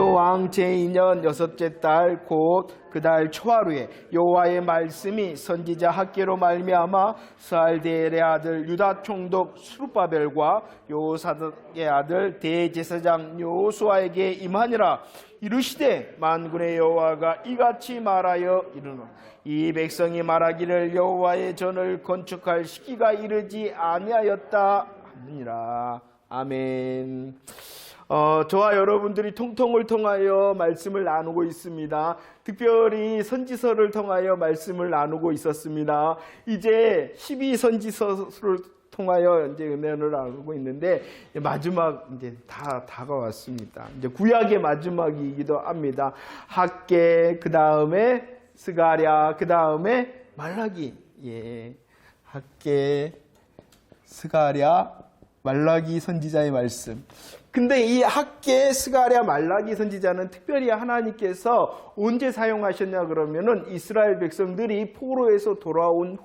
다리오 왕 제2년 여섯째 달 곧 그 달 초하루에 여호와의 말씀이 선지자 학개로 말미암아 스알디엘의 아들 유다 총독 스룹바벨과 요사닥의 아들 대제사장 여호수아에게 임하니라. 이르시되 만군의 여호와가 이같이 말하여 이르노라. 이 백성이 말하기를 여호와의 전을 건축할 시기가 이르지 아니하였다 하니라. 아멘. 저와 여러분들이 통통을 통하여 말씀을 나누고 있습니다. 특별히 선지서를 통하여 말씀을 나누고 있었습니다. 이제 12선지서를 통하여 이제 은혜를 나누고 있는데 마지막 이제 다 다가왔습니다. 이제 구약의 마지막이기도 합니다. 학개, 그 다음에 스가랴, 그 다음에 말라기. 예, 학개, 스가랴, 말라기 선지자의 말씀. 근데 이 학개, 스가랴, 말라기 선지자는 특별히 하나님께서 언제 사용하셨냐 그러면은 이스라엘 백성들이 포로에서 돌아온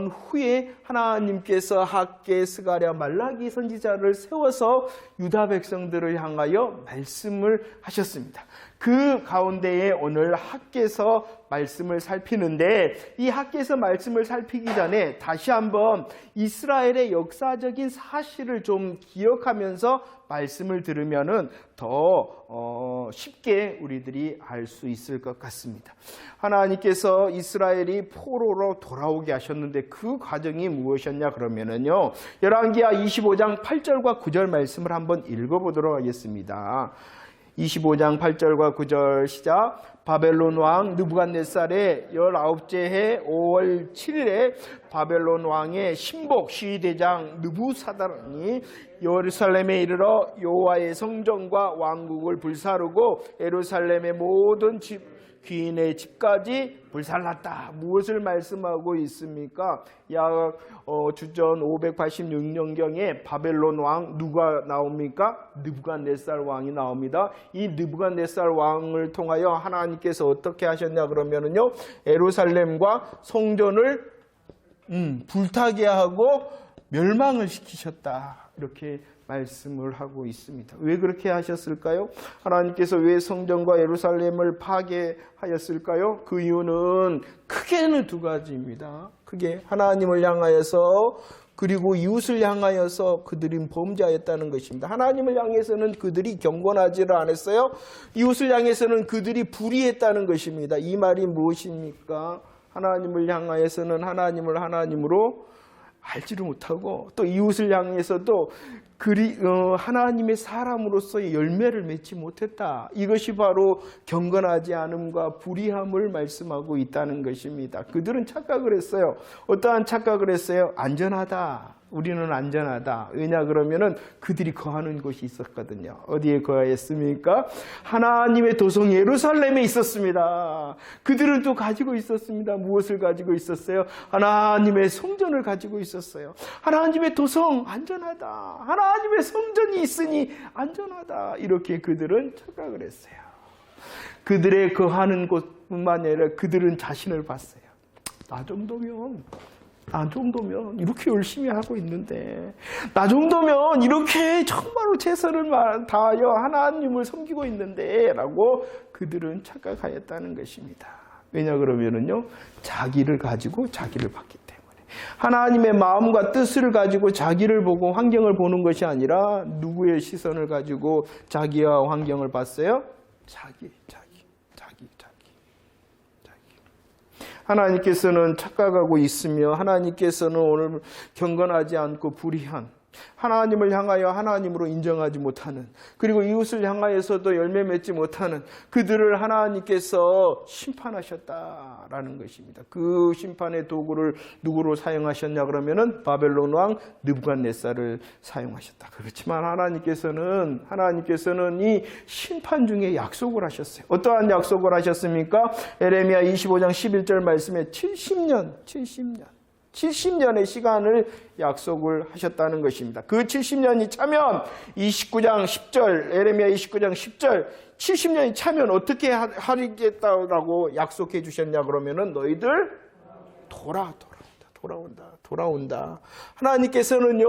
후에 하나님께서 학개, 스가랴, 말라기 선지자를 세워서 유다 백성들을 향하여 말씀을 하셨습니다. 그 가운데에 오늘 학개서 말씀을 살피는데 이 학개서 말씀을 살피기 전에 다시 한번 이스라엘의 역사적인 사실을 좀 기억하면서 말씀을 들으면은 더 쉽게 우리들이 알 수 있을 것 같습니다. 하나님께서 이스라엘이 포로로 돌아오게 하셨는데 그 과정이 무엇이었냐 그러면은요. 열왕기하 25장 8절과 9절 말씀을 한번 읽어보도록 하겠습니다. 25장 8절과 9절 시작. 바벨론 왕 느부갓네살의 19째 해 5월 7일에 바벨론 왕의 신복 시위대장 느부사단이 예루살렘에 이르러 여호와의 성전과 왕국을 불사르고 예루살렘의 모든 귀인의 집까지 불살랐다. 무엇을 말씀하고 있습니까? 약 주전 586년경에 바벨론 왕 누가 나옵니까? 느부갓네살 왕이 나옵니다. 이 느부갓네살 왕을 통하여 하나님께서 어떻게 하셨냐 그러면은요, 예루살렘과 성전을 불타게 하고 멸망을 시키셨다. 이렇게 말씀을 하고 있습니다. 왜 그렇게 하셨을까요? 하나님께서 왜 성전과 예루살렘을 파괴하였을까요? 그 이유는 크게는 두 가지입니다. 크게 하나님을 향하여서 그리고 이웃을 향하여서 그들이 범죄하였다는 것입니다. 하나님을 향해서는 그들이 경건하지를 않았어요. 이웃을 향해서는 그들이 불의했다는 것입니다. 이 말이 무엇입니까? 하나님을 향하여서는 하나님을 하나님으로 알지를 못하고 또 이웃을 향해서도 하나님의 사람으로서의 열매를 맺지 못했다. 이것이 바로 경건하지 않음과 불의함을 말씀하고 있다는 것입니다. 그들은 착각을 했어요. 어떠한 착각을 했어요? 안전하다. 우리는 안전하다. 왜냐 그러면은 그들이 거하는 곳이 있었거든요. 어디에 거하였습니까? 하나님의 도성 예루살렘에 있었습니다. 그들은 또 가지고 있었습니다. 무엇을 가지고 있었어요? 하나님의 성전을 가지고 있었어요. 하나님의 도성 안전하다. 하나님의 성전이 있으니 안전하다. 이렇게 그들은 착각을 했어요. 그들의 거하는 곳뿐만 아니라 그들은 자신을 봤어요. 나 정도면 이렇게 열심히 하고 있는데, 나 정도면 이렇게 정말로 최선을 다하여 하나님을 섬기고 있는데 라고 그들은 착각하였다는 것입니다. 왜냐 그러면은요, 자기를 가지고 자기를 봤기 때문에. 하나님의 마음과 뜻을 가지고 자기를 보고 환경을 보는 것이 아니라 누구의 시선을 가지고 자기와 환경을 봤어요? 자기. 하나님께서는 착각하고 있으며 하나님께서는 오늘 경건하지 않고 불의한 하나님을 향하여 하나님으로 인정하지 못하는 그리고 이웃을 향하여서도 열매 맺지 못하는 그들을 하나님께서 심판하셨다라는 것입니다. 그 심판의 도구를 누구로 사용하셨냐 그러면은 바벨론 왕 느부갓네살을 사용하셨다. 그렇지만 하나님께서는 이 심판 중에 약속을 하셨어요. 어떠한 약속을 하셨습니까? 에레미야 25장 11절 말씀에 70년의 시간을 약속을 하셨다는 것입니다. 그 70년이 차면 29장 10절, 에레미야 29장 10절, 70년이 차면 어떻게 하겠다고 약속해 주셨냐 그러면은 너희들 돌아온다. 하나님께서는요,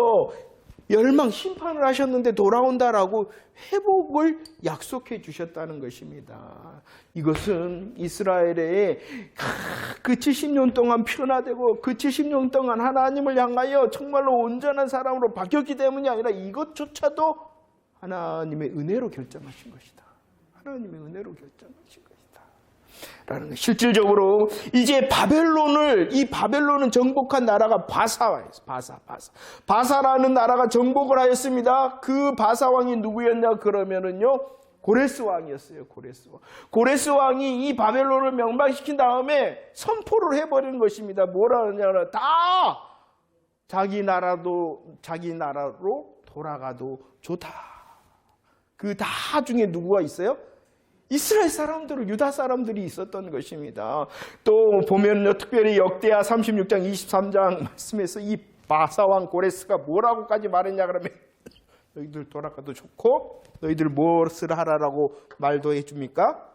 멸망, 심판을 하셨는데 돌아온다라고 회복을 약속해 주셨다는 것입니다. 이것은 이스라엘의 그 70년 동안 변화되고 그 70년 동안 하나님을 향하여 정말로 온전한 사람으로 바뀌었기 때문이 아니라 이것조차도 하나님의 은혜로 결정하신 것이다. 하나님의 은혜로 결정하신 것이다. 라는 것. 실질적으로 이제 이 바벨론은 정복한 나라가 바사예요. 바사라는 나라가 정복을 하였습니다. 그 바사 왕이 누구였냐 그러면은요, 고레스 왕이었어요. 고레스 왕이 이 바벨론을 멸망시킨 다음에 선포를 해버리는 것입니다. 뭐라 하냐면 다 자기 나라로 돌아가도 좋다. 그 다 중에 누구가 있어요? 이스라엘 사람들은, 유다 사람들이 있었던 것입니다. 또 보면요, 특별히 역대하 36장 23장 말씀에서 이 바사왕 고레스가 뭐라고까지 말했냐 그러면 너희들 돌아가도 좋고 너희들 무엇을 하라라고 말도 해줍니까?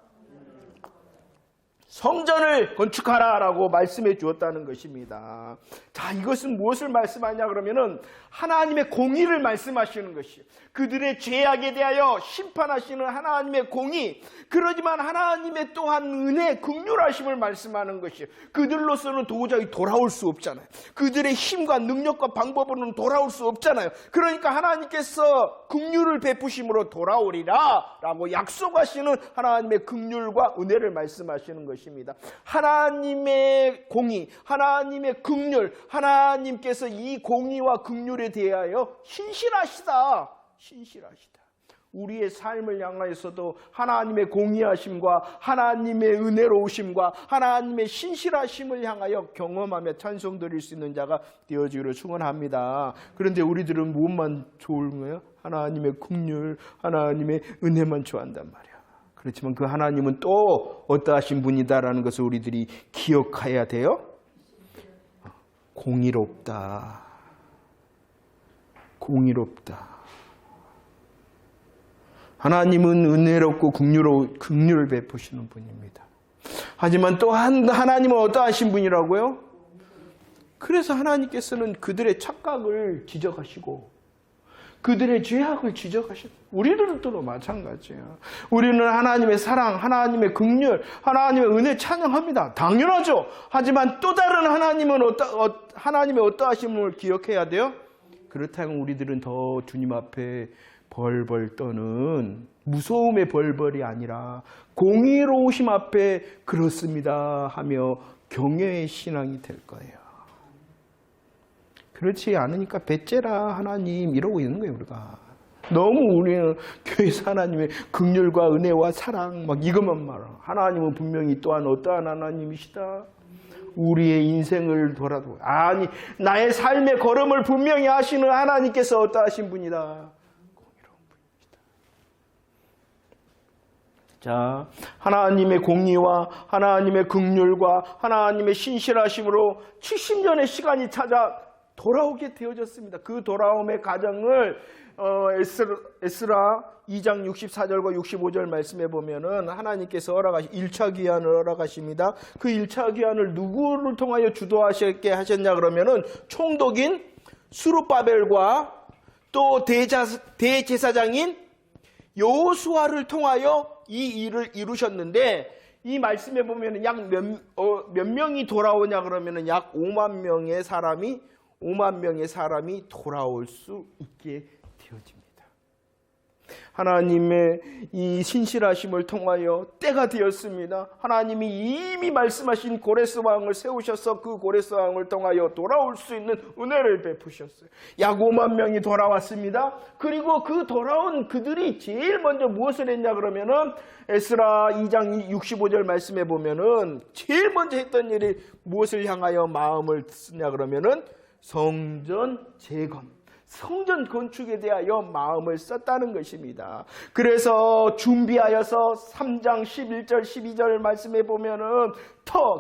성전을 건축하라라고 말씀해 주었다는 것입니다. 자, 이것은 무엇을 말씀하냐 그러면은 하나님의 공의를 말씀하시는 것이에요. 그들의 죄악에 대하여 심판하시는 하나님의 공의, 그러지만 하나님의 또한 은혜, 긍휼하심을 말씀하는 것이에요. 그들로서는 도저히 돌아올 수 없잖아요. 그들의 힘과 능력과 방법으로는 돌아올 수 없잖아요. 그러니까 하나님께서 긍휼을 베푸심으로 돌아오리라 라고 약속하시는 하나님의 긍휼과 은혜를 말씀하시는 것입니다. 하나님의 공의, 하나님의 긍휼, 하나님께서 이 공의와 긍휼에 대하여 신실하시다. 우리의 삶을 향하여서도 하나님의 공의하심과 하나님의 은혜로우심과 하나님의 신실하심을 향하여 경험하며 찬송 드릴 수 있는 자가 되어주기를 축원합니다. 그런데 우리들은 무엇만 좋은 거예요? 하나님의 긍휼, 하나님의 은혜만 좋아한단 말이야. 그렇지만 그 하나님은 또 어떠하신 분이다라는 것을 우리들이 기억해야 돼요. 공의롭다. 하나님은 은혜롭고 긍휼을 베푸시는 분입니다. 하지만 또 하나님은 어떠하신 분이라고요? 그래서 하나님께서는 그들의 착각을 지적하시고 그들의 죄악을 지적하시고, 우리들은 또 마찬가지예요. 우리는 하나님의 사랑, 하나님의 긍휼, 하나님의 은혜 찬양합니다. 당연하죠. 하지만 또 다른 하나님의 어떠하심을 기억해야 돼요? 그렇다면 우리들은 더 주님 앞에 벌벌 떠는 무서움의 벌벌이 아니라 공의로우심 앞에 그렇습니다 하며 경외의 신앙이 될 거예요. 그렇지 않으니까 배째라 하나님 이러고 있는 거예요. 우리가 너무 우리는 교회에서 하나님의 긍휼과 은혜와 사랑 막 이것만 말하고, 하나님은 분명히 또한 어떠한 하나님이시다. 우리의 인생을 돌아도, 아니 나의 삶의 걸음을 분명히 하시는 하나님께서 어떠하신 분이다. 공의로운 분이시다. 자, 하나님의 공의와 하나님의 긍휼과 하나님의 신실하심으로 70년의 시간이 찾아 돌아오게 되어졌습니다. 그 돌아옴의 과정을 에스라 2장 64절과 65절 말씀해 보면은 하나님께서 1차 귀환을 허락하십니다. 그 1차 귀환을 누구를 통하여 주도하셨게 하셨냐 그러면은 총독인 스룹바벨과 또 대제사장인 여호수아를 통하여 이 일을 이루셨는데, 이 말씀해 보면은 약 몇 명이 돌아오냐 그러면은 약 5만 명의 사람이 돌아올 수 있게 되어집니다. 하나님의 이 신실하심을 통하여 때가 되었습니다. 하나님이 이미 말씀하신 고레스 왕을 세우셔서 그 고레스 왕을 통하여 돌아올 수 있는 은혜를 베푸셨어요. 약 5만 명이 돌아왔습니다. 그리고 그 돌아온 그들이 제일 먼저 무엇을 했냐 그러면은 에스라 2장 65절 말씀해 보면은 제일 먼저 했던 일이 무엇을 향하여 마음을 쓰냐 그러면은 성전 재건, 성전 건축에 대하여 마음을 썼다는 것입니다. 그래서 준비하여서 3장 11절 12절 말씀해 보면은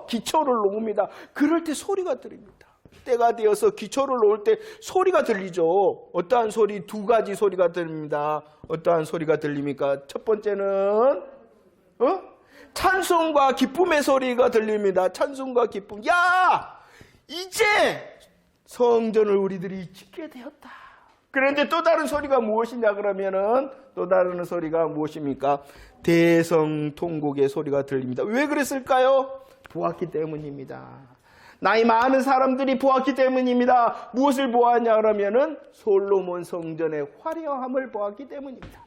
기초를 놓습니다. 그럴 때 소리가 들립니다. 때가 되어서 기초를 놓을 때 소리가 들리죠. 어떠한 소리? 두 가지 소리가 들립니다. 어떠한 소리가 들립니까? 첫 번째는 찬송과 기쁨의 소리가 들립니다. 찬송과 기쁨. 야! 이제 성전을 우리들이 짓게 되었다. 그런데 또 다른 소리가 무엇이냐 그러면은 또 다른 소리가 무엇입니까? 대성통곡의 소리가 들립니다. 왜 그랬을까요? 보았기 때문입니다. 나이 많은 사람들이 보았기 때문입니다. 무엇을 보았냐 그러면은 솔로몬 성전의 화려함을 보았기 때문입니다.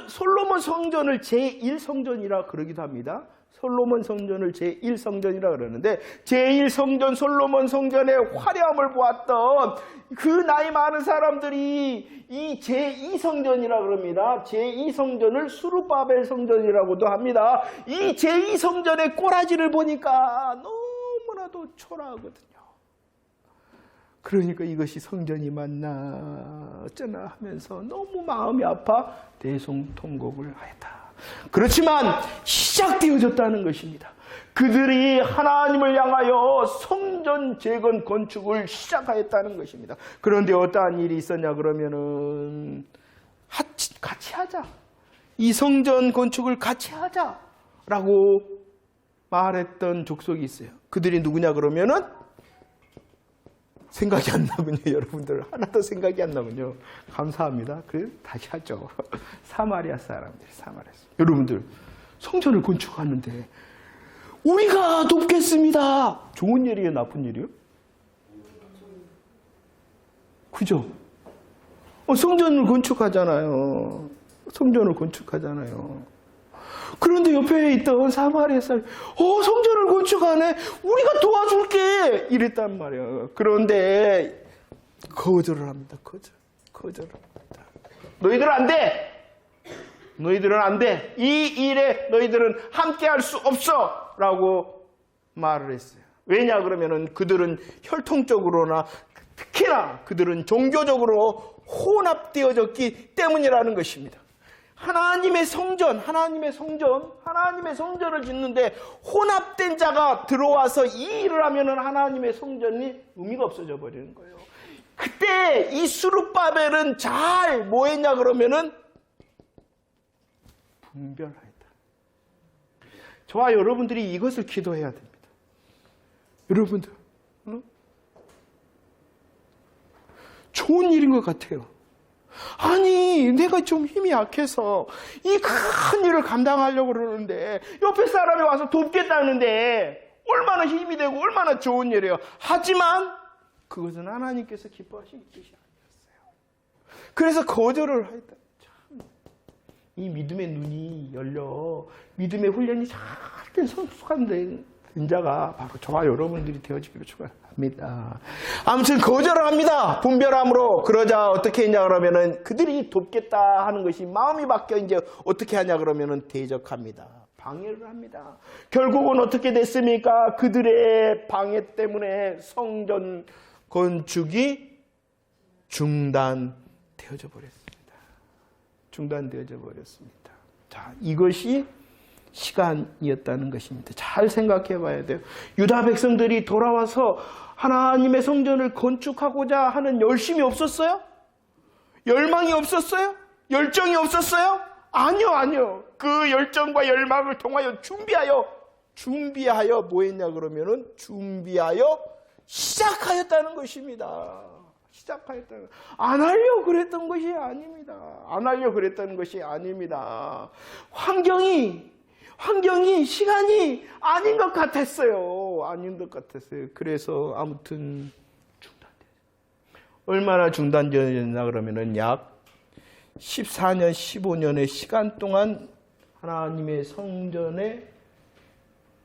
솔로몬 성전을 제1성전이라 그러기도 합니다. 솔로몬 성전을 제1성전이라 그러는데 제1성전 솔로몬 성전의 화려함을 보았던 그 나이 많은 사람들이 이 제2성전이라 그럽니다. 제2성전을 수르바벨 성전이라고도 합니다. 이 제2성전의 꼬라지를 보니까 너무나도 초라하거든요. 그러니까 이것이 성전이 맞나 어쩌나 하면서 너무 마음이 아파 대성통곡을 하였다. 그렇지만 시작되어졌다는 것입니다. 그들이 하나님을 향하여 성전 재건 건축을 시작하였다는 것입니다. 그런데 어떠한 일이 있었냐 그러면은 같이 하자. 이 성전 건축을 같이 하자라고 말했던 족속이 있어요. 그들이 누구냐 그러면은 생각이 안 나군요. 여러분들 하나도 생각이 안 나군요. 감사합니다. 그래서 다시 하죠. 사마리아 사람들. 여러분들 성전을 건축하는데 우리가 돕겠습니다. 좋은 일이에요? 나쁜 일이에요? 그죠? 성전을 건축하잖아요. 그런데 옆에 있던 사마리아 사람이 성전을 건축하네. 우리가 도와줄게. 이랬단 말이에요. 그런데 거절을 합니다. 거절을 합니다. 너희들은 안 돼. 이 일에 너희들은 함께할 수 없어. 라고 말을 했어요. 왜냐 그러면은 그들은 혈통적으로나 특히나 그들은 종교적으로 혼합되어졌기 때문이라는 것입니다. 하나님의 성전을 짓는데 혼합된 자가 들어와서 이 일을 하면은 하나님의 성전이 의미가 없어져 버리는 거예요. 그때 이 스룹바벨은 잘 뭐 했냐 그러면은 분별하였다. 저와 여러분들이 이것을 기도해야 됩니다. 여러분들, 좋은 일인 것 같아요. 아니, 내가 좀 힘이 약해서 이 큰 일을 감당하려고 그러는데 옆에 사람이 와서 돕겠다는데 얼마나 힘이 되고 얼마나 좋은 일이에요. 하지만 그것은 하나님께서 기뻐하신 뜻이 아니었어요. 그래서 거절을 했다. 이 믿음의 눈이 열려 믿음의 훈련이 잘된 성숙한 자가 바로 저와 여러분들이 되어지기를 축원합니다. 아무튼 거절을 합니다. 분별함으로. 그러자 어떻게 했냐 그러면은 그들이 돕겠다 하는 것이 마음이 바뀌어 이제 어떻게 하냐 그러면은 대적합니다. 방해를 합니다. 결국은 어떻게 됐습니까? 그들의 방해 때문에 성전 건축이 중단되어져 버렸습니다. 자, 이것이 시간이었다는 것입니다. 잘 생각해 봐야 돼요. 유다 백성들이 돌아와서 하나님의 성전을 건축하고자 하는 열심이 없었어요? 열망이 없었어요? 열정이 없었어요? 아니요. 그 열정과 열망을 통하여 준비하여 뭐 했냐 그러면은 준비하여 시작하였다는 것입니다. 안 하려고 그랬던 것이 아닙니다. 환경이 시간이 아닌 것 같았어요. 그래서 아무튼 중단됐어요. 얼마나 중단되었나 그러면은 약 14년, 15년의 시간 동안 하나님의 성전의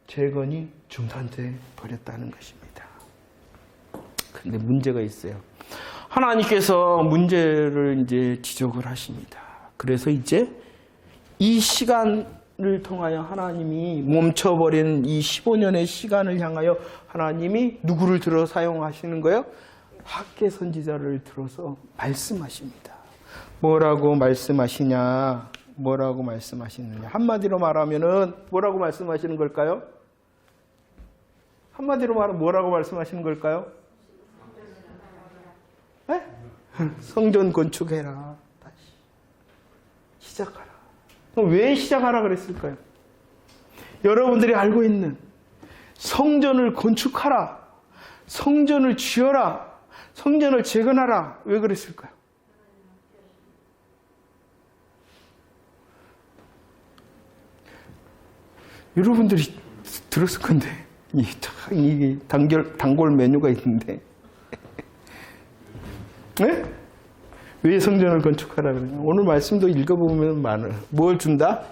재건이 중단돼 버렸다는 것입니다. 그런데 문제가 있어요. 하나님께서 문제를 이제 지적을 하십니다. 그래서 이제 이 시간을 통하여 하나님이 멈춰버린 이 15년의 시간을 향하여 하나님이 누구를 들어 사용하시는 거예요? 학개 선지자를 들어서 말씀하십니다. 뭐라고 말씀하시느냐? 한마디로 말하면은 뭐라고 말씀하시는 걸까요? 한마디로 말하면 뭐라고 말씀하시는 걸까요? 네? 성전 건축해라. 다시 시작하라. 왜 시작하라 그랬을까요? 여러분들이 알고 있는 성전을 건축하라, 성전을 지어라, 성전을 재건하라. 왜 그랬을까요? 여러분들이 들었을 건데, 이 단골 메뉴가 있는데. 네? 왜 성전을 건축하라 그러냐? 오늘 말씀도 읽어보면 많아요. 뭘 준다?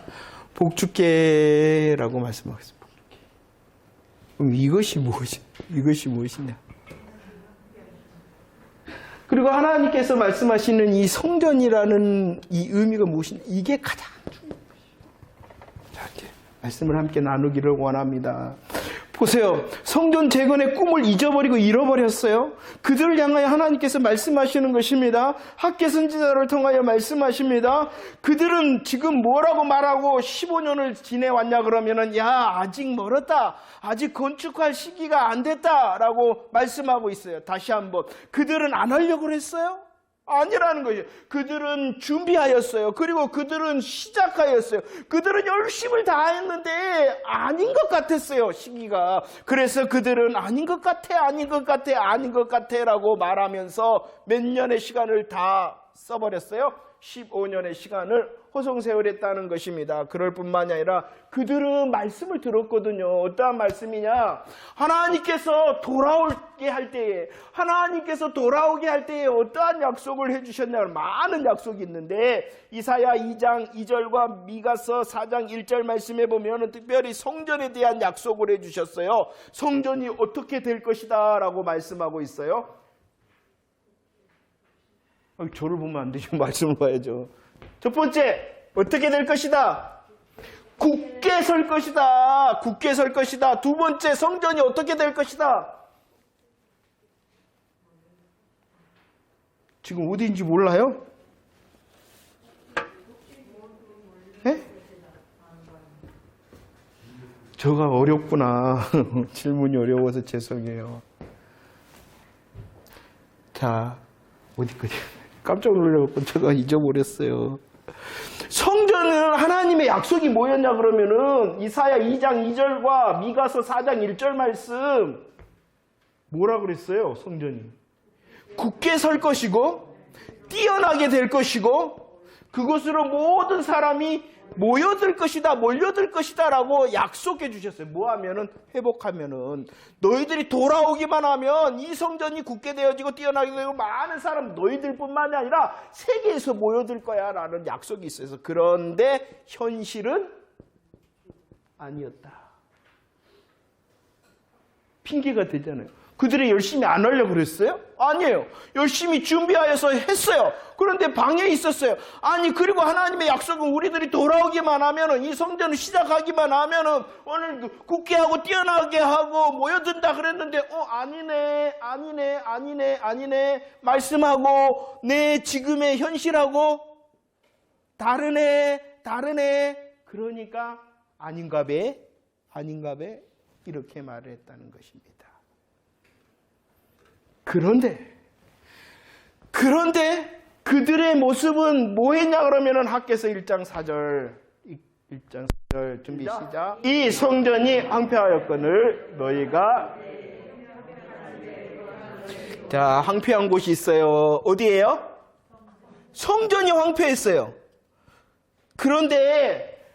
복주께라고 말씀하겠습니다. 그럼 이것이 무엇이냐? 그리고 하나님께서 말씀하시는 이 성전이라는 이 의미가 무엇이냐? 이게 가장 중요한 것이에요. 자, 이렇게 말씀을 함께 나누기를 원합니다. 보세요. 성전 재건의 꿈을 잊어버리고 잃어버렸어요. 그들을 향하여 하나님께서 말씀하시는 것입니다. 학개 선지자를 통하여 말씀하십니다. 그들은 지금 뭐라고 말하고 15년을 지내왔냐 그러면은 아직 멀었다. 아직 건축할 시기가 안 됐다라고 말씀하고 있어요. 다시 한번. 그들은 안 하려고 그랬어요? 아니라는 거죠. 그들은 준비하였어요. 그리고 그들은 시작하였어요. 그들은 열심을 다했는데 아닌 것 같았어요, 시기가. 그래서 그들은 아닌 것 같아, 아닌 것 같아, 아닌 것 같아 라고 말하면서 몇 년의 시간을 다 써버렸어요. 15년의 시간을 호송세월했다는 것입니다. 그럴 뿐만이 아니라 그들은 말씀을 들었거든요. 어떠한 말씀이냐? 하나님께서 돌아오게 할 때에 어떠한 약속을 해주셨냐? 많은 약속이 있는데 이사야 2장 2절과 미가서 4장 1절 말씀에 보면 특별히 성전에 대한 약속을 해주셨어요. 성전이 어떻게 될 것이다 라고 말씀하고 있어요. 저를 보면 안 되죠. 말씀을 봐야죠. 첫 번째, 어떻게 될 것이다? 굳게 설 것이다. 굳게 설 것이다. 두 번째, 성전이 어떻게 될 것이다? 지금 어디인지 몰라요? 네? 저가 어렵구나. 질문이 어려워서 죄송해요. 자, 어디까지? 깜짝 놀라갖고 제가 잊어버렸어요. 성전은 하나님의 약속이 뭐였냐 그러면은 이사야 2장 2절과 미가서 4장 1절 말씀 뭐라 그랬어요? 성전이 굳게 설 것이고 뛰어나게 될 것이고 그곳으로 모든 사람이 모여들 것이다, 몰려들 것이다 라고 약속해 주셨어요. 뭐 하면은, 회복하면은, 너희들이 돌아오기만 하면 이 성전이 굳게 되어지고 뛰어나게 되고 많은 사람, 너희들 뿐만이 아니라 세계에서 모여들 거야 라는 약속이 있어서. 그런데 현실은 아니었다. 핑계가 되잖아요. 그들이 열심히 안 하려고 그랬어요? 아니에요. 열심히 준비하여서 했어요. 그런데 방해에 있었어요. 아니, 그리고 하나님의 약속은 우리들이 돌아오기만 하면은, 이 성전을 시작하기만 하면은, 오늘 굳게 하고 뛰어나게 하고 모여든다 그랬는데, 아니네. 말씀하고, 내 지금의 현실하고, 다르네. 그러니까, 아닌가 배, 이렇게 말을 했다는 것입니다. 그런데 그들의 모습은 뭐 했냐 그러면은 학개서 1장 4절 준비 시작. 이 성전이 황폐하였거늘 너희가 자, 황폐한 곳이 있어요. 어디예요? 성전이 황폐했어요. 그런데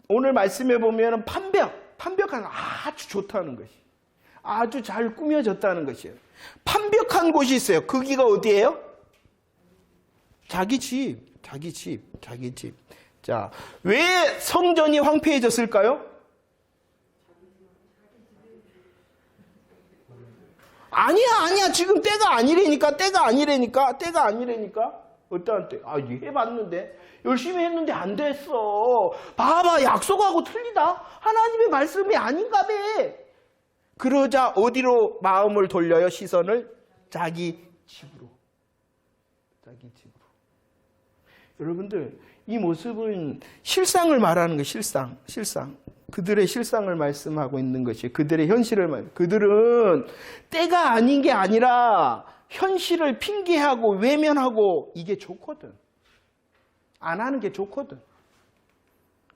오늘 말씀해 보면은 판벽한 아주 좋다는 것이. 아주 잘 꾸며졌다는 것이에요. 판벽한 곳이 있어요. 거기가 어디예요? 자기 집. 자, 왜 성전이 황폐해졌을까요? 아니야. 지금 때가 아니라니까. 어떠한 때? 해봤는데. 열심히 했는데 안 됐어. 봐봐, 약속하고 틀리다. 하나님의 말씀이 아닌가 봐. 그러자 어디로 마음을 돌려요? 시선을? 자기 집으로. 여러분들, 이 모습은 실상을 말하는 거예요. 실상. 그들의 실상을 말씀하고 있는 것이에요. 그들의 현실을 그들은 때가 아닌 게 아니라 현실을 핑계하고 외면하고 이게 좋거든. 안 하는 게 좋거든.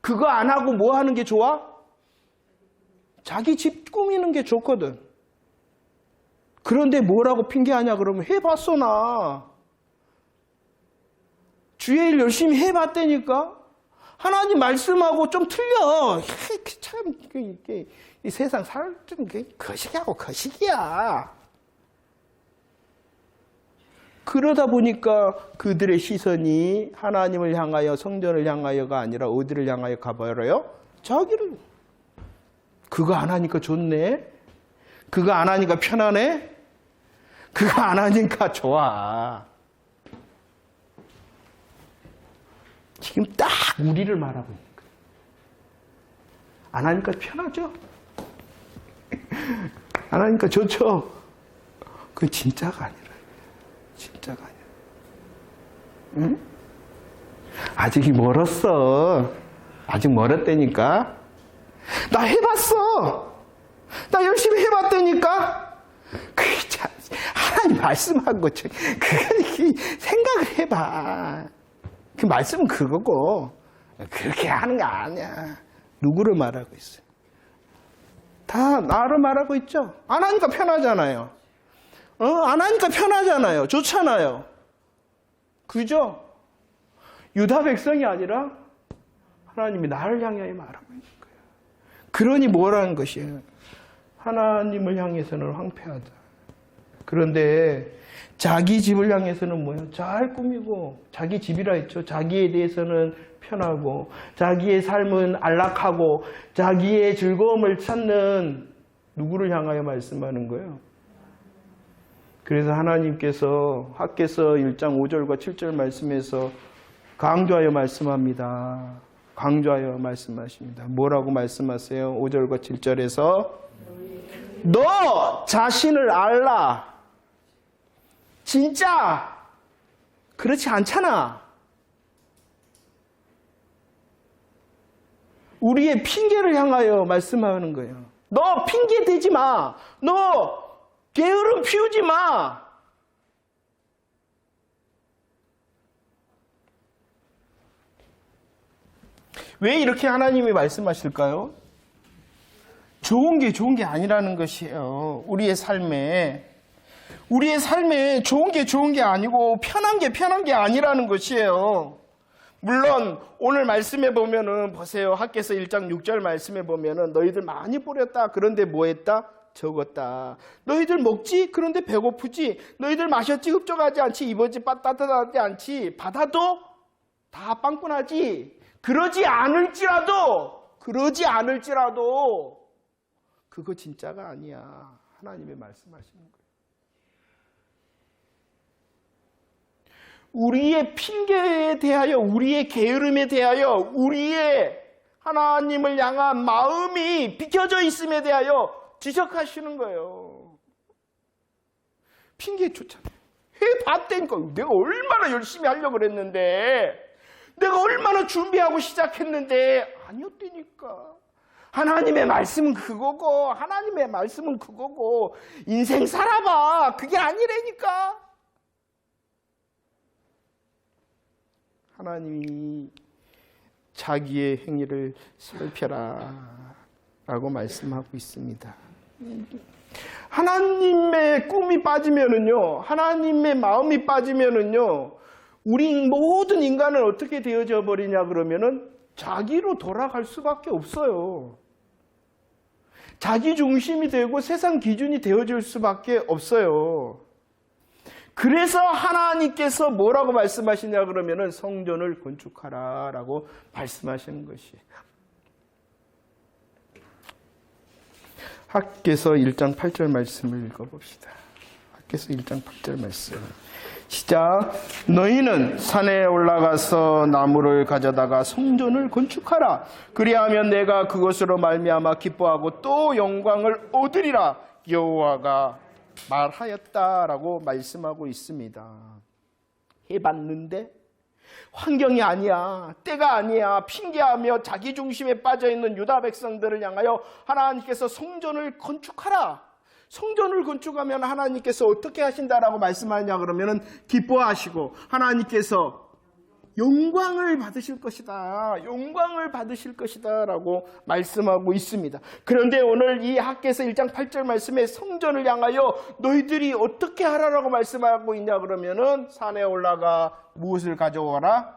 그거 안 하고 뭐 하는 게 좋아? 자기 집 꾸미는 게 좋거든. 그런데 뭐라고 핑계하냐 그러면 해봤어 나. 주의 일 열심히 해봤다니까. 하나님 말씀하고 좀 틀려. 참, 이 세상 살좀 거시기하고 거시기야. 그러다 보니까 그들의 시선이 하나님을 향하여 성전을 향하여가 아니라 어디를 향하여 가버려요? 자기를. 그거 안 하니까 좋네. 그거 안 하니까 편하네. 그거 안 하니까 좋아. 지금 딱 우리를 말하고 있는 거예요. 안 하니까 편하죠? 안 하니까 좋죠? 그건 진짜가 아니라. 진짜가 아니야. 응? 아직 멀었어. 아직 멀었다니까. 나 해봤어. 나 열심히 해봤다니까. 그게 참, 하나님 말씀한 거, 그게 생각을 해봐. 그 말씀은 그거고, 그렇게 하는 거 아니야. 누구를 말하고 있어요? 다 나를 말하고 있죠? 안 하니까 편하잖아요. 안 하니까 편하잖아요. 좋잖아요. 그죠? 유다 백성이 아니라 하나님이 나를 향하여 말하고 있는 거예요. 그러니 뭐라는 것이에요? 하나님을 향해서는 황폐하다. 그런데 자기 집을 향해서는 뭐예요? 잘 꾸미고 자기 집이라 했죠. 자기에 대해서는 편하고 자기의 삶은 안락하고 자기의 즐거움을 찾는 누구를 향하여 말씀하는 거예요? 그래서 하나님께서 학개서 1장 5절과 7절 말씀에서 강조하여 말씀합니다. 강조하여 말씀하십니다. 뭐라고 말씀하세요? 5절과 7절에서 너 자신을 알라. 진짜 그렇지 않잖아. 우리의 핑계를 향하여 말씀하는 거예요. 너 핑계 대지 마. 너 게으름 피우지 마. 왜 이렇게 하나님이 말씀하실까요? 좋은 게 아니라는 것이에요. 우리의 삶에 좋은 게 아니고 편한 게 아니라는 것이에요. 물론 오늘 말씀에 보면은 보세요. 학개서 1장 6절 말씀에 보면은 너희들 많이 뿌렸다. 그런데 뭐 했다? 적었다. 너희들 먹지? 그런데 배고프지? 너희들 마셨지? 흡족하지 않지? 입었지? 따뜻하지 않지? 바다도 다 빵꾸나지? 그러지 않을지라도 그거 진짜가 아니야. 하나님이 말씀하시는 거예요. 우리의 핑계에 대하여, 우리의 게으름에 대하여, 우리의 하나님을 향한 마음이 비켜져 있음에 대하여 지적하시는 거예요. 핑계 좋잖아요. 해봤다니까. 내가 얼마나 열심히 하려고 그랬는데, 내가 얼마나 준비하고 시작했는데 아니었다니까. 하나님의 말씀은 그거고, 인생 살아봐. 그게 아니라니까. 하나님이 자기의 행위를 살펴라 라고 말씀하고 있습니다. 하나님의 꿈이 빠지면은요, 하나님의 마음이 빠지면은요, 우리 모든 인간은 어떻게 되어져 버리냐 그러면은 자기로 돌아갈 수밖에 없어요. 자기 중심이 되고 세상 기준이 되어질 수밖에 없어요. 그래서 하나님께서 뭐라고 말씀하시냐 그러면은 성전을 건축하라 라고 말씀하시는 것이에요. 학개서 1장 8절 말씀을 읽어봅시다. 학개서 1장 8절 말씀. 시작. 너희는 산에 올라가서 나무를 가져다가 성전을 건축하라. 그리하면 내가 그것으로 말미암아 기뻐하고 또 영광을 얻으리라. 여호와가 말하였다라고 말씀하고 있습니다. 해봤는데 환경이 아니야, 때가 아니야, 핑계하며 자기 중심에 빠져있는 유다 백성들을 향하여 하나님께서 성전을 건축하라. 성전을 건축하면 하나님께서 어떻게 하신다라고 말씀하냐 그러면은 기뻐하시고 하나님께서 영광을 받으실 것이다. 영광을 받으실 것이다 라고 말씀하고 있습니다. 그런데 오늘 이 학개서 1장 8절 말씀에 성전을 향하여 너희들이 어떻게 하라라고 말씀하고 있냐 그러면은 산에 올라가 무엇을 가져오라?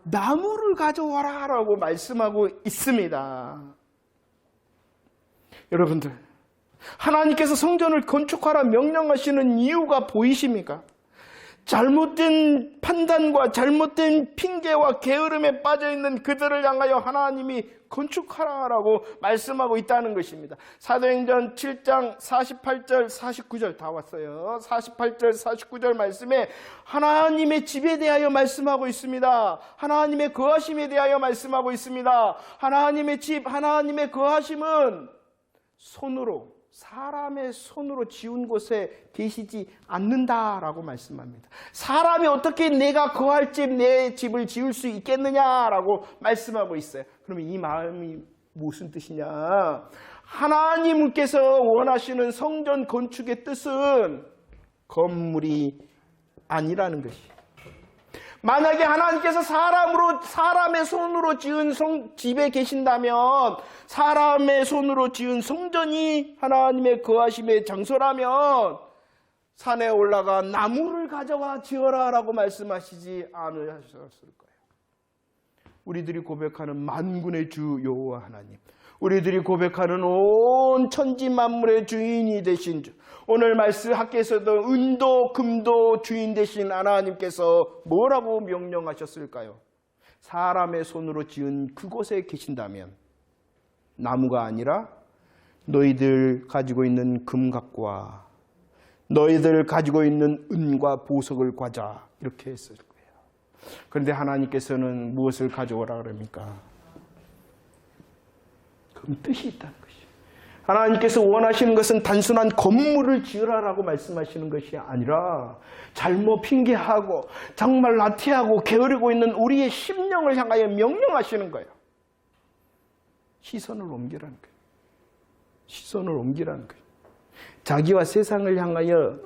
나무를 가져와라 라고 말씀하고 있습니다. 여러분들, 하나님께서 성전을 건축하라 명령하시는 이유가 보이십니까? 잘못된 판단과 잘못된 핑계와 게으름에 빠져있는 그들을 향하여 하나님이 건축하라고 말씀하고 있다는 것입니다. 사도행전 7장 48절 49절 다 왔어요. 48절 49절 말씀에 하나님의 집에 대하여 말씀하고 있습니다. 하나님의 거하심에 대하여 말씀하고 있습니다. 하나님의 집, 하나님의 거하심은 손으로, 사람의 손으로 지은 곳에 계시지 않는다라고 말씀합니다. 사람이 어떻게 내가 거할 집, 내 집을 지을 수 있겠느냐라고 말씀하고 있어요. 그러면 이 마음이 무슨 뜻이냐? 하나님께서 원하시는 성전 건축의 뜻은 건물이 아니라는 것이에요. 만약에 하나님께서 사람의 손으로 지은 집에 계신다면, 사람의 손으로 지은 성전이 하나님의 거하심의 장소라면 산에 올라가 나무를 가져와 지어라 라고 말씀하시지 않으셨을 거예요. 우리들이 고백하는 만군의 주 여호와 하나님, 우리들이 고백하는 온 천지 만물의 주인이 되신 주, 오늘 말씀 학교에서도 은도 금도 주인 되신 하나님께서 뭐라고 명령하셨을까요? 사람의 손으로 지은 그곳에 계신다면 나무가 아니라 너희들 가지고 있는 금각과 너희들 가지고 있는 은과 보석을 가자, 이렇게 했을 거예요. 그런데 하나님께서는 무엇을 가져오라 그럽니까? 그런 뜻이 있다는 것이죠. 하나님께서 원하시는 것은 단순한 건물을 지으라라고 말씀하시는 것이 아니라 잘못 핑계하고 정말 나태하고 게으르고 있는 우리의 심령을 향하여 명령하시는 거예요. 시선을 옮기라는 거예요. 시선을 옮기라는 거예요. 자기와 세상을 향하여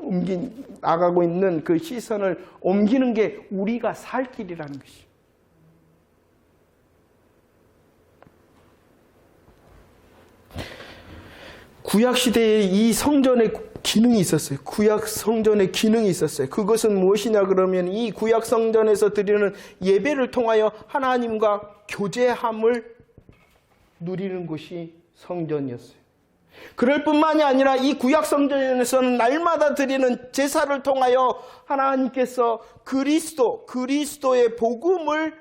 나가고 있는 그 시선을 옮기는 게 우리가 살 길이라는 것이죠. 구약 시대에 이 성전의 기능이 있었어요. 구약 성전의 기능이 있었어요. 그것은 무엇이냐 그러면 이 구약 성전에서 드리는 예배를 통하여 하나님과 교제함을 누리는 곳이 성전이었어요. 그럴 뿐만이 아니라 이 구약 성전에서는 날마다 드리는 제사를 통하여 하나님께서 그리스도의 복음을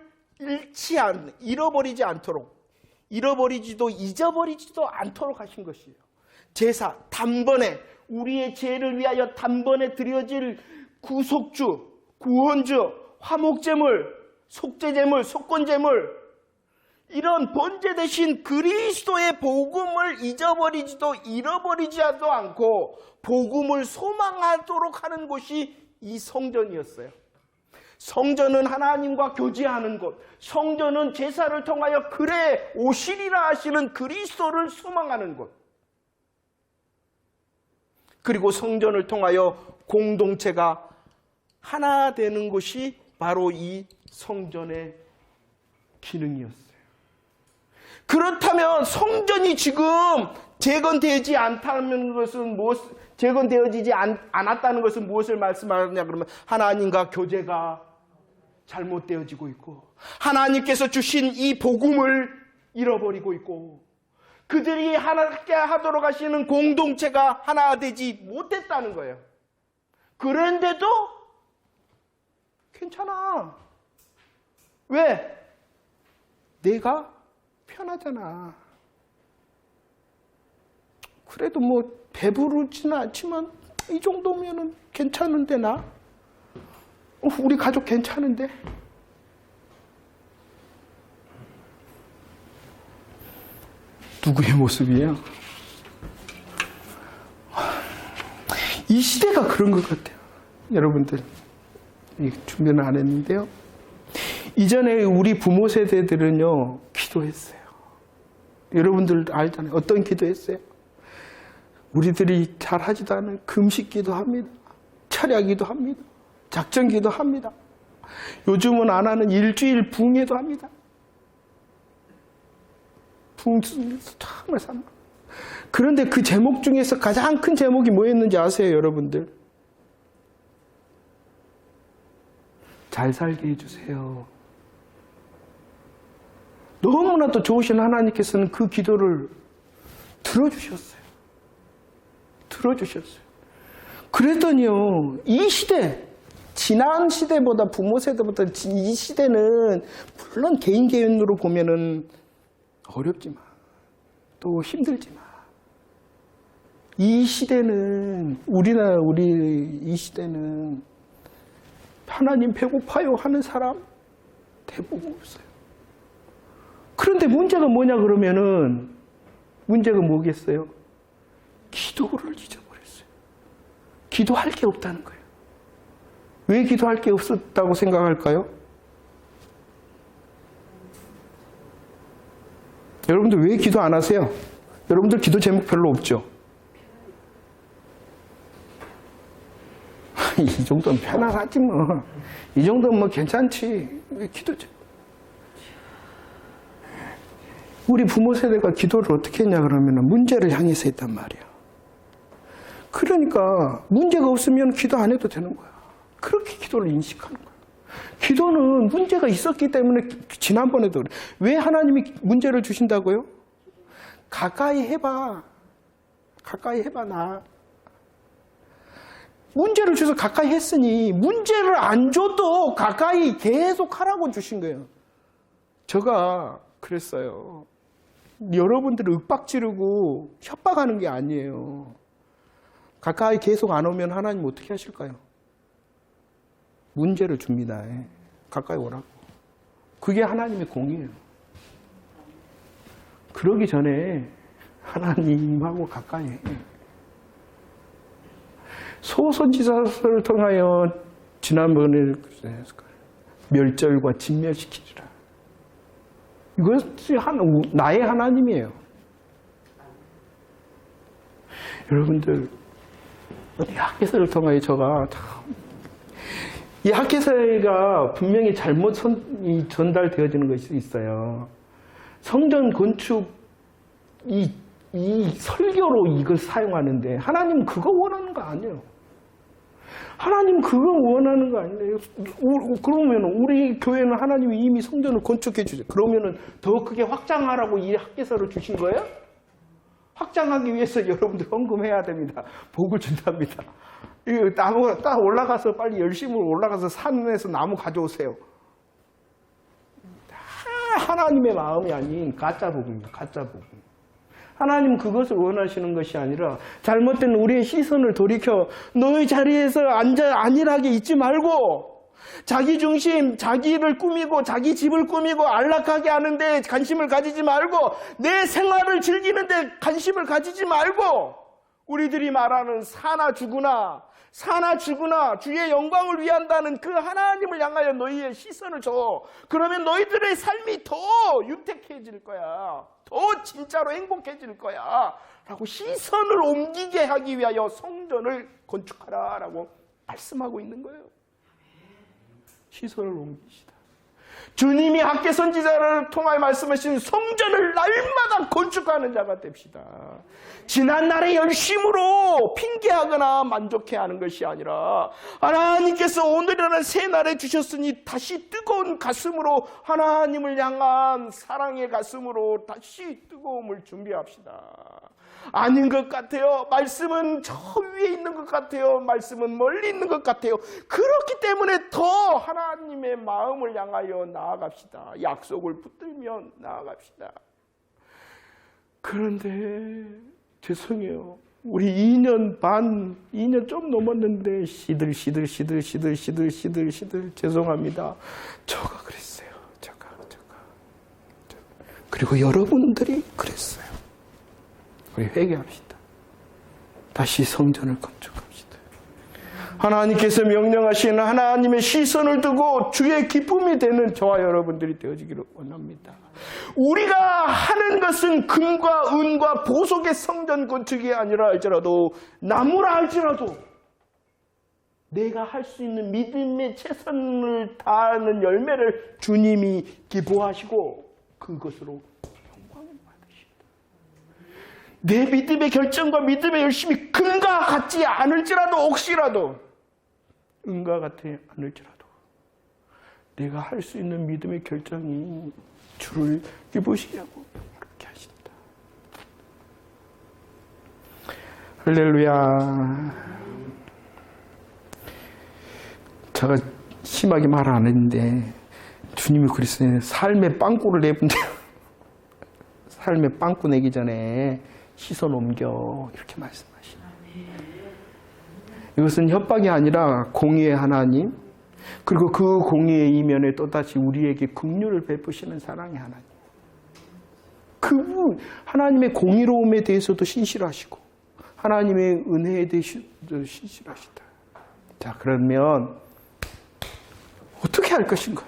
잃어버리지 않도록, 잃어버리지도 잊어버리지도 않도록 하신 것이에요. 제사, 단번에 우리의 죄를 위하여 단번에 드려질 구속주, 구원주, 화목제물, 속죄제물, 속건제물, 이런 번제 대신 그리스도의 복음을 잊어버리지도 잃어버리지도 않고 복음을 소망하도록 하는 곳이 이 성전이었어요. 성전은 하나님과 교제하는 곳, 성전은 제사를 통하여 그래 오시리라 하시는 그리스도를 소망하는 곳, 그리고 성전을 통하여 공동체가 하나 되는 것이 바로 이 성전의 기능이었어요. 그렇다면 성전이 지금 재건되지 않다는 것은 재건되어지지 않았다는 것은 무엇을 말씀하느냐 그러면 하나님과 교제가 잘못되어지고 있고 하나님께서 주신 이 복음을 잃어버리고 있고 그들이 하나님께 하도록 하시는 공동체가 하나 되지 못했다는 거예요. 그런데도 괜찮아. 왜? 내가 편하잖아. 그래도 뭐 배부르지는 않지만 이 정도면은 괜찮은데 나? 우리 가족 괜찮은데? 누구의 모습이에요? 이 시대가 그런 것 같아요. 여러분들 준비는 안 했는데요. 이전에 우리 부모 세대들은요 기도했어요. 여러분들 알잖아요. 어떤 기도했어요? 우리들이 잘하지도 않은 금식기도 합니다. 철야기도 합니다. 작전기도 합니다. 요즘은 안 하는 일주일 붕예도 합니다. 정말 산. 그런데 그 제목 중에서 가장 큰 제목이 뭐였는지 아세요, 여러분들? 잘 살게 해주세요. 너무나도 좋으신 하나님께서는 그 기도를 들어주셨어요. 들어주셨어요. 그랬더니요, 이 시대, 지난 시대보다 부모 세대보다 이 시대는 물론 개인으로 보면은 어렵지만 또 힘들지만 이 시대는 우리 이 시대는 하나님 배고파요 하는 사람 대부분 없어요. 그런데 문제가 뭐냐 그러면은 문제가 뭐겠어요? 기도를 잊어버렸어요. 기도할 게 없다는 거예요. 왜 기도할 게 없었다고 생각할까요? 여러분들 왜 기도 안 하세요? 여러분들 기도 제목 별로 없죠? 이 정도는 편안하지 뭐. 이 정도는 뭐 괜찮지. 왜 기도 제목? 우리 부모 세대가 기도를 어떻게 했냐 그러면 문제를 향해서 했단 말이야. 그러니까 문제가 없으면 기도 안 해도 되는 거야. 그렇게 기도를 인식하는 거야. 기도는 문제가 있었기 때문에 지난번에도 그래. 왜 하나님이 문제를 주신다고요? 가까이 해봐. 가까이 해봐 나. 문제를 줘서 가까이 했으니 문제를 안 줘도 가까이 계속 하라고 주신 거예요. 제가 그랬어요. 여러분들을 윽박지르고 협박하는 게 아니에요. 가까이 계속 안 오면 하나님 어떻게 하실까요? 문제를 줍니다. 가까이 오라고. 그게 하나님의 공이에요. 그러기 전에 하나님하고 가까이 해. 소선지자서를 통하여 지난번에 멸절과 진멸시키리라. 이것이 나의 하나님이에요. 여러분들 이 학개서를 통하여 제가 이 학개서가 분명히 잘못 전달되어지는 것이 있어요. 성전 건축 이 설교로 이걸 사용하는데 하나님 그거 원하는 거 아니에요. 하나님 그거 원하는 거 아니에요. 그러면 우리 교회는 하나님이 이미 성전을 건축해 주죠. 그러면은 더 크게 확장하라고 이 학개서를 주신 거예요? 확장하기 위해서 여러분들 헌금해야 됩니다. 복을 준답니다. 이거 나무 딱 올라가서 빨리 열심히 올라가서 산에서 나무 가져오세요. 다 하나님의 마음이 아닌 가짜 복입니다. 가짜 복. 하나님 그것을 원하시는 것이 아니라 잘못된 우리의 시선을 돌이켜 너의 자리에서 안일하게 있지 말고 자기 중심, 자기를 꾸미고 자기 집을 꾸미고 안락하게 하는데 관심을 가지지 말고 내 생활을 즐기는데 관심을 가지지 말고 우리들이 말하는 사나 죽으나 주의 영광을 위한다는 그 하나님을 향하여 너희의 시선을 줘. 그러면 너희들의 삶이 더 유택해질 거야. 더 진짜로 행복해질 거야. 라고 시선을 옮기게 하기 위하여 성전을 건축하라 라고 말씀하고 있는 거예요. 시선을 옮기시다. 주님이 학개 선지자를 통하여 말씀하신 성전을 날마다 건축하는 자가 됩시다. 지난날의 열심으로 핑계하거나 만족해하는 것이 아니라 하나님께서 오늘이라는 새 날에 주셨으니 다시 뜨거운 가슴으로 하나님을 향한 사랑의 가슴으로 다시 뜨거움을 준비합시다. 아닌 것 같아요. 말씀은 저 위에 있는 것 같아요. 말씀은 멀리 있는 것 같아요. 그렇기 때문에 더 하나님의 마음을 향하여 나아갑시다. 약속을 붙들며 나아갑시다. 그런데 죄송해요. 우리 2년 반, 2년 좀 넘었는데 시들 죄송합니다. 저가 그랬어요. 저가. 그리고 여러분들이 그랬어요. 우리 회개합시다. 다시 성전을 건축합시다. 하나님께서 명령하신 하나님의 시선을 두고 주의 기쁨이 되는 저와 여러분들이 되어지기를 원합니다. 우리가 하는 것은 금과 은과 보석의 성전 건축이 아니라 할지라도 나무라 할지라도 내가 할 수 있는 믿음의 최선을 다하는 열매를 주님이 기뻐하시고 그것으로 내 믿음의 결정과 믿음의 열심이 금과 같지 않을지라도 혹시라도 은과 같지 않을지라도 내가 할 수 있는 믿음의 결정이 주를 입으시려고 그렇게 하신다. 할렐루야. 제가 심하게 말 안 했는데 주님이 그랬어요. 삶의 빵꾸를 내본대요. 삶의 빵꾸 내기 전에 시선 옮겨 이렇게 말씀하시네요. 이것은 협박이 아니라 공의의 하나님, 그리고 그 공의의 이면에 또다시 우리에게 긍휼을 베푸시는 사랑의 하나님. 그분 하나님의 공의로움에 대해서도 신실하시고 하나님의 은혜에 대해서도 신실하시다. 자, 그러면 어떻게 할 것인가?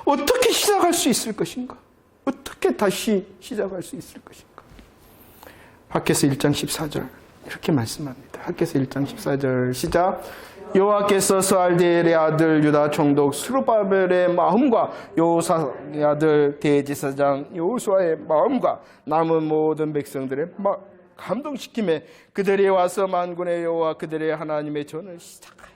어떻게 시작할 수 있을 것인가? 어떻게 다시 시작할 수 있을 것인가? 학개서 1장 14절 이렇게 말씀합니다. 학개서 1장 14절 시작. 여호와께서 스알디엘의 아들 유다 총독 스룹바벨의 마음과 여호사의 아들 대제사장 여호수아의 마음과 남은 모든 백성들의 감동시킴에 그들이 와서 만군의 여호와 그들의 하나님의 전을 시작하였다.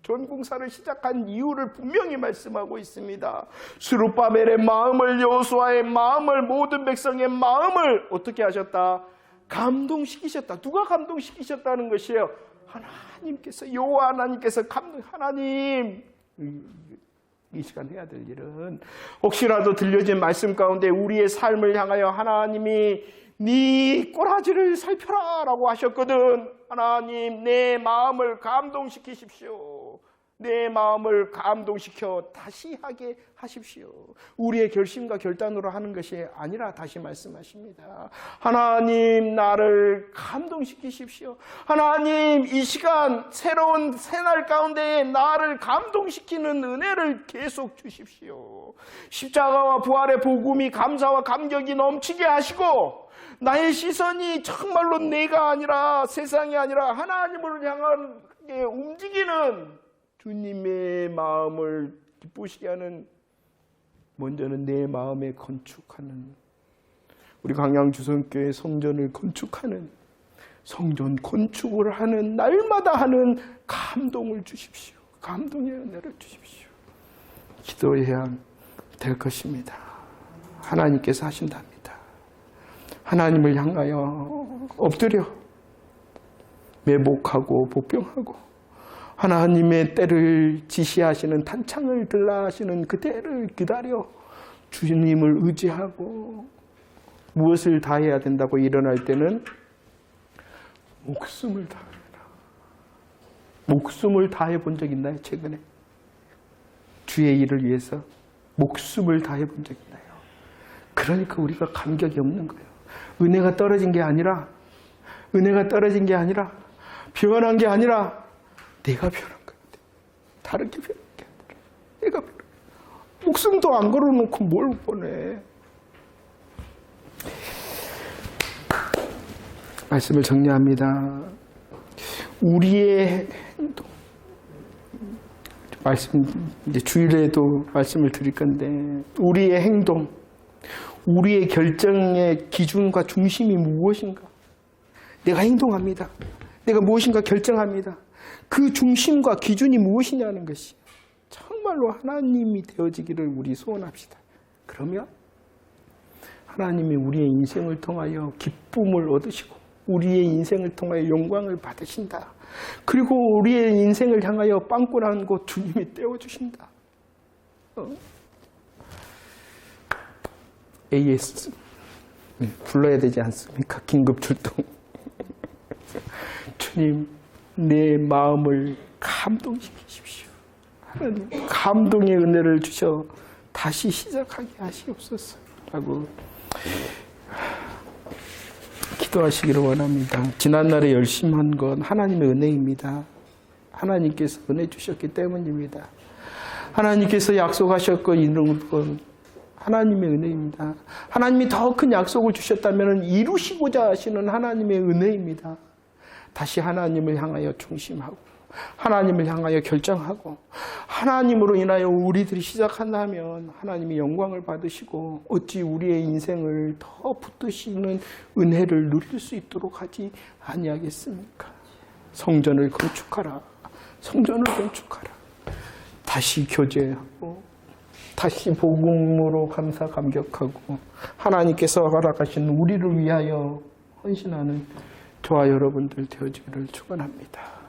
전공사를 시작한 이유를 분명히 말씀하고 있습니다. 스룹바벨의 마음을, 여호수아의 마음을, 모든 백성의 마음을 어떻게 하셨다? 감동시키셨다. 누가 감동시키셨다는 것이에요? 하나님께서, 여호와 하나님께서 하나님, 이 시간 해야 될 일은 혹시라도 들려진 말씀 가운데 우리의 삶을 향하여 하나님이 네 꼬라지를 살펴라 라고 하셨거든. 하나님, 내 마음을 감동시키십시오. 내 마음을 감동시켜 다시 하게 하십시오. 우리의 결심과 결단으로 하는 것이 아니라 다시 말씀하십니다. 하나님, 나를 감동시키십시오. 하나님, 이 시간 새로운 새날 가운데에 나를 감동시키는 은혜를 계속 주십시오. 십자가와 부활의 복음이 감사와 감격이 넘치게 하시고 나의 시선이 정말로 내가 아니라 세상이 아니라 하나님을 향하게 움직이는 주님의 마음을 기쁘시게 하는, 먼저는 내 마음에 건축하는, 우리 광양주선교회 성전을 건축하는, 성전 건축을 하는, 날마다 하는 감동을 주십시오. 감동의 은혜를 주십시오. 기도해야 될 것입니다. 하나님께서 하신답니다. 하나님을 향하여 엎드려 매복하고 복병하고 하나님의 때를 지시하시는, 탄창을 들라 하시는 그 때를 기다려 주님을 의지하고 무엇을 다해야 된다고 일어날 때는 목숨을 다해라. 목숨을 다해 본 적 있나요? 최근에 주의 일을 위해서 목숨을 다해 본 적 있나요? 그러니까 우리가 감격이 없는 거예요. 은혜가 떨어진 게 아니라, 변한 게 아니라 내가 변한 거야. 다른 게 변한 게 아니라 내가 변한 거야. 목숨도 안 걸어놓고 뭘 보내. 말씀을 정리합니다. 우리의 행동, 이제 주일에도 말씀을 드릴 건데, 우리의 행동, 우리의 결정의 기준과 중심이 무엇인가? 내가 행동합니다. 내가 무엇인가 결정합니다. 그 중심과 기준이 무엇이냐는 것이 정말로 하나님이 되어지기를 우리 소원합시다. 그러면 하나님이 우리의 인생을 통하여 기쁨을 얻으시고 우리의 인생을 통하여 영광을 받으신다. 그리고 우리의 인생을 향하여 빵꾸난 곳 주님이 떼어주신다. AS 불러야 되지 않습니까? 긴급 출동. 주님, 내 마음을 감동시키십시오. 하나님, 감동의 은혜를 주셔 다시 시작하게 하시옵소서 라고 기도하시기를 원합니다. 지난날에 열심한 건 하나님의 은혜입니다. 하나님께서 은혜 주셨기 때문입니다. 하나님께서 약속하셨고 이룬 건 하나님의 은혜입니다. 하나님이 더 큰 약속을 주셨다면 이루시고자 하시는 하나님의 은혜입니다. 다시 하나님을 향하여 중심하고 하나님을 향하여 결정하고 하나님으로 인하여 우리들이 시작한다면 하나님이 영광을 받으시고 어찌 우리의 인생을 더 붙드시는 은혜를 누릴 수 있도록 하지 아니하겠습니까? 성전을 건축하라. 성전을 건축하라. 다시 교제하고 다시 복음으로 감사 감격하고 하나님께서 허락하신 우리를 위하여 헌신하는 저와 여러분들 되어지기를 축원합니다.